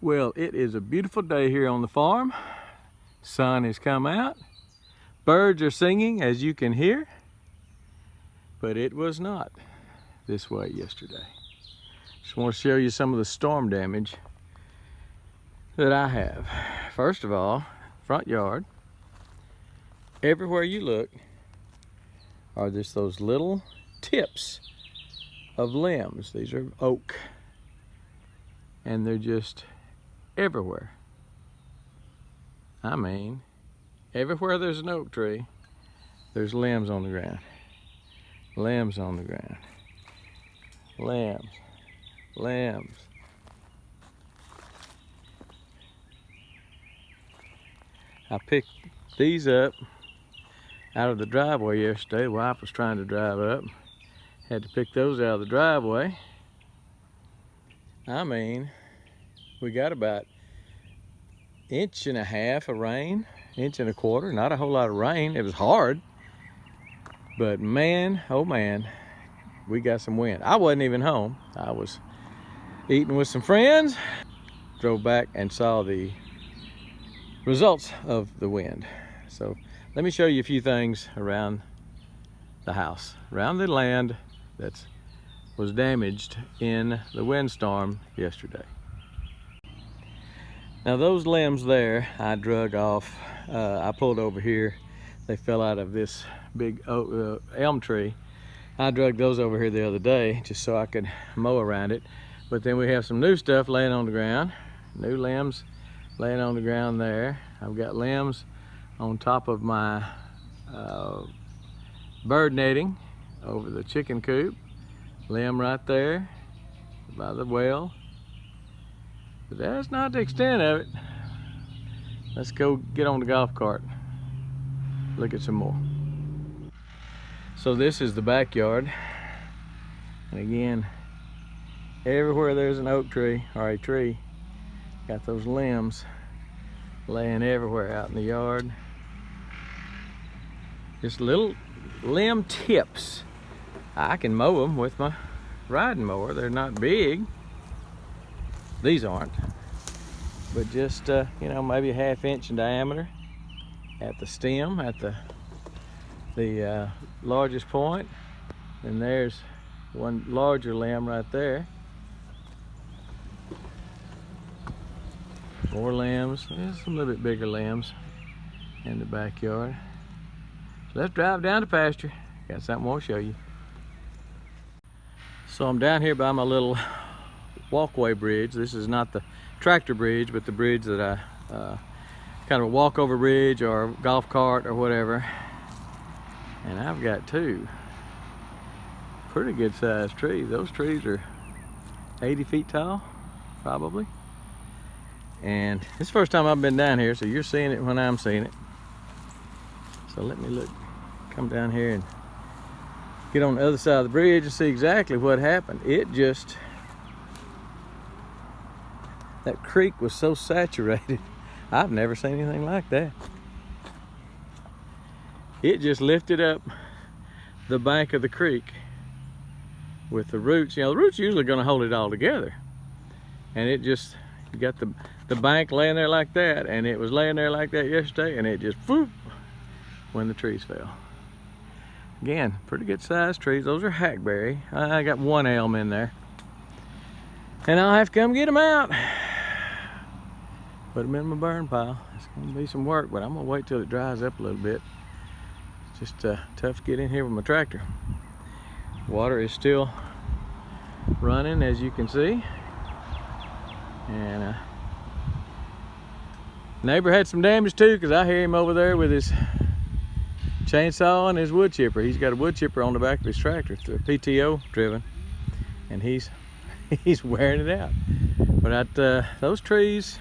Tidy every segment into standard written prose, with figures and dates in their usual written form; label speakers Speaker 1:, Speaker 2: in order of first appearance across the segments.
Speaker 1: Well, it is a beautiful day here on the farm. Sun has come out. Birds are singing, as you can hear. But it was not this way yesterday. Just want to show you some of the storm damage that I have. First of all, front yard. Everywhere you look are just those little tips of limbs. These are oak. And they're just everywhere. I mean, everywhere there's an oak tree, there's limbs on the ground. Limbs on the ground. Limbs. Limbs. I picked these up out of the driveway yesterday. The wife was trying to drive up. Had to pick those out of the driveway. I mean, we got about 1.5 inches of rain, 1.25 inches, not a whole lot of rain. It was hard, but man, oh man, we got some wind. I wasn't even home. I was eating with some friends, drove back and saw the results of the wind. So let me show you a few things around the house, around the land that was damaged in the windstorm yesterday. Now those limbs there, I drug off. I pulled over here. They fell out of this big elm tree. I drug those over here the other day just so I could mow around it. But then we have some new stuff laying on the ground. New limbs laying on the ground there. I've got limbs on top of my bird netting over the chicken coop. Limb right there by the well. But that's not the extent of it. Let's go get on the golf cart. Look at some more. So this is the backyard. And again, everywhere there's an oak tree or a tree, got those limbs laying everywhere out in the yard. Just little limb tips. I can mow them with my riding mower. They're not big. These aren't. But just, you know, maybe a 1/2 inch in diameter at the stem, at the largest point. And there's one larger limb right there. More limbs. There's some little bit bigger limbs in the backyard. So let's drive down to pasture. Got something more to show you. So I'm down here by my little walkway bridge. This is not the tractor bridge, but the bridge that I kind of a walkover bridge or golf cart or whatever. And I've got 2 pretty good sized trees. Those trees are 80 feet tall, probably. And this is the first time I've been down here, so you're seeing it when I'm seeing it. So let me look, come down here and get on the other side of the bridge and see exactly what happened. It just, that creek was so saturated. I've never seen anything like that. It just lifted up the bank of the creek with the roots. You know, the roots are usually going to hold it all together. And it just, you got the bank laying there like that, and it was laying there like that yesterday, and it just whoop when the trees fell. Again, pretty good sized trees. Those are hackberry. I got 1 elm in there. And I'll have to come get them out. Put them in my burn pile. It's gonna be some work, but I'm gonna wait till it dries up a little bit. It's just tough to get in here with my tractor. Water is still running, as you can see. And neighbor had some damage too, because I hear him over there with his chainsaw and his wood chipper. He's got a wood chipper on the back of his tractor, PTO driven, and he's wearing it out. But those trees,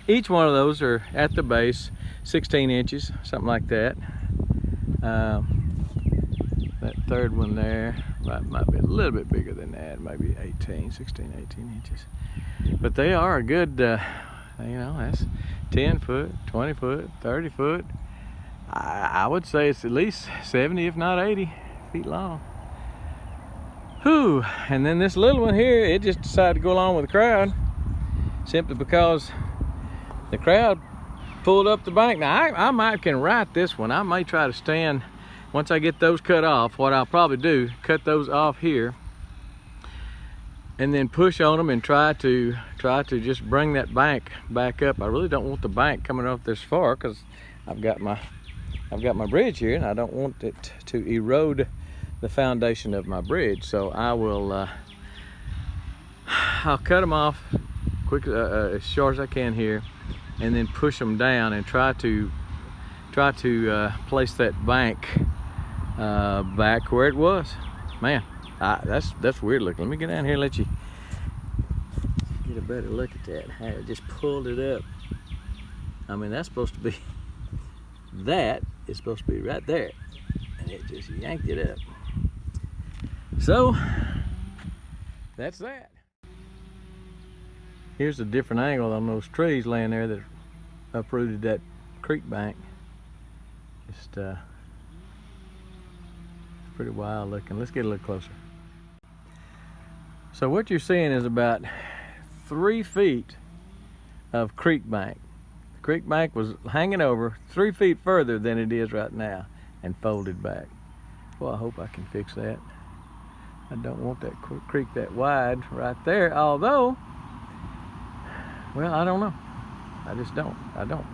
Speaker 1: each one of those are at the base 16 inches, something like that. That third one there might be a little bit bigger than that, maybe 16, 18 inches. But they are a good, you know, that's 10 foot, 20 foot, 30 foot. I would say it's at least 70, if not 80 feet long. Whew. And then this little one here, it just decided to go along with the crowd. simply because the crowd pulled up the bank. Now I might can right this one. I may try to stand once I get those cut off. What I'll probably do, cut those off here and then push on them and try to just bring that bank back up. I really don't want the bank coming off this far because I've got my bridge here, and I don't want it to erode the foundation of my bridge. So I will I'll cut them off quick, as short as I can here, and then push them down and try to place that bank back where it was. Man, that's weird looking. Let me get down here and let you get a better look at that. How it just pulled it up. I mean, that's supposed to be, that is supposed to be right there, and it just yanked it up. So that's that. Here's a different angle on those trees laying there that uprooted that creek bank. Just pretty wild looking. Let's get a little closer. So what you're seeing is about 3 feet of creek bank. The creek bank was hanging over 3 feet further than it is right now and folded back. Well, I hope I can fix that. I don't want that creek that wide right there, although, well, I don't know. I just don't. I don't.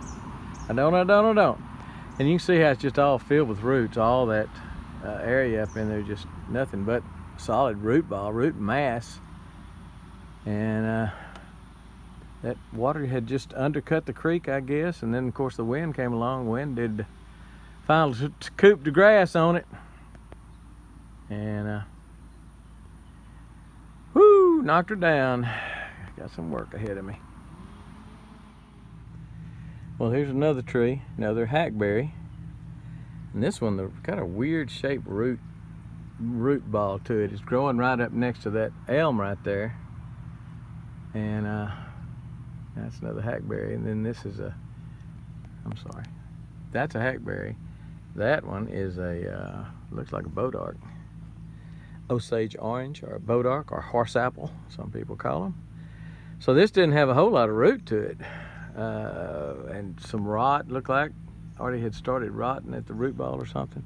Speaker 1: And you can see how it's just all filled with roots. All that area up in there, just nothing but solid root ball, root mass. And that water had just undercut the creek, I guess. And then, of course, the wind came along. Wind did finally scoop the grass on it. And, whoo, knocked her down. Got some work ahead of me. Well, here's another tree, another hackberry. And this one, the kind of weird shaped root ball to it. It's growing right up next to that elm right there. And that's another hackberry. And then this is that's a hackberry. That one is a, looks like a bodark. Osage orange, or a bodark, or horse apple, some people call them. So this didn't have a whole lot of root to it. And some rot, looked like already had started rotting at the root ball or something.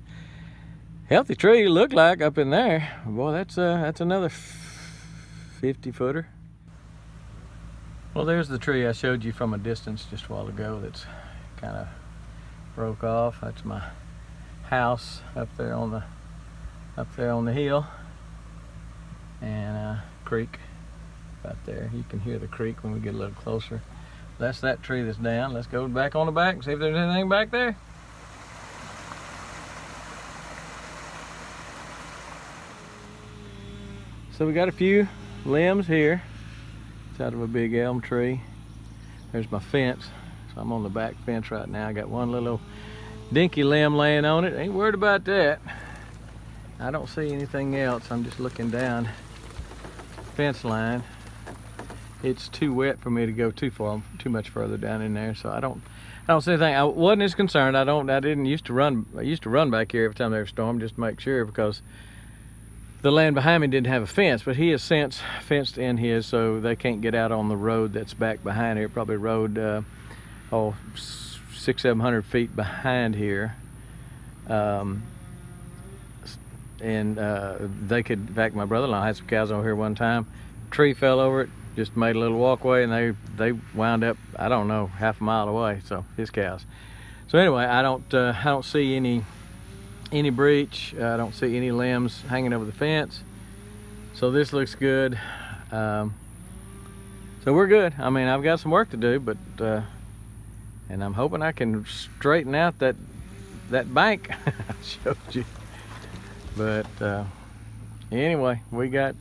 Speaker 1: Healthy tree looked like up in there. Boy, that's another 50-footer. Well, there's the tree I showed you from a distance just a while ago that's kind of broke off. That's my house up there on the hill, and creek right there. You can hear the creek when we get a little closer. That's that tree that's down. Let's go back on the back and see if there's anything back there. So we got a few limbs here. It's out of a big elm tree. There's my fence. So I'm on the back fence right now. I got one little dinky limb laying on it. Ain't worried about that. I don't see anything else. I'm just looking down fence line. It's too wet for me to go too much further down in there, so I don't see anything. I wasn't as concerned. I used to run back here every time there was a storm just to make sure, because the land behind me didn't have a fence, but he has since fenced in his, so they can't get out on the road that's back behind here. Probably road 600-700 feet behind here. They could, in fact, my brother-in-law had some cows over here one time. Tree fell over it, just made a little walkway, and they wound up, I don't know, half a mile away. So his cows. So anyway, I don't see any breach. I don't see any limbs hanging over the fence. So this looks good. So we're good. I mean, I've got some work to do, but and I'm hoping I can straighten out that bank I showed you. But anyway, we got.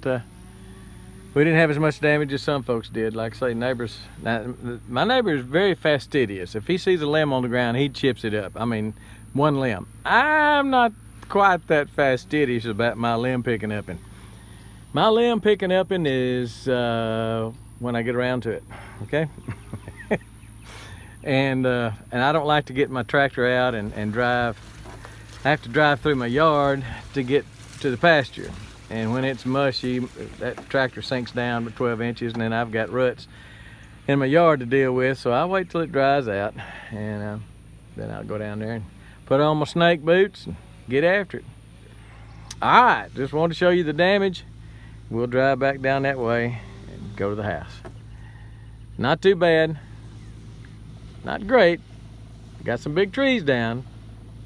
Speaker 1: We didn't have as much damage as some folks did. Like I say, neighbors. Now, my neighbor is very fastidious. If he sees a limb on the ground, he chips it up. I mean, one limb. I'm not quite that fastidious about my limb picking up. My limb picking up is when I get around to it. Okay. and I don't like to get my tractor out and drive. I have to drive through my yard to get to the pasture. And when it's mushy, that tractor sinks down to 12 inches, and then I've got ruts in my yard to deal with, so I'll wait till it dries out, and then I'll go down there and put on my snake boots and get after it. All right, just wanted to show you the damage. We'll drive back down that way and go to the house. Not too bad, not great. Got some big trees down,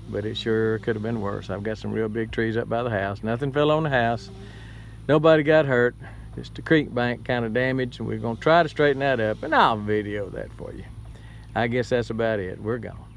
Speaker 1: but it sure could have been worse. I've got some real big trees up by the house. Nothing fell on the house. Nobody got hurt. Just a creek bank kind of damage, and we're gonna try to straighten that up, and I'll video that for you. I guess that's about it. We're gone.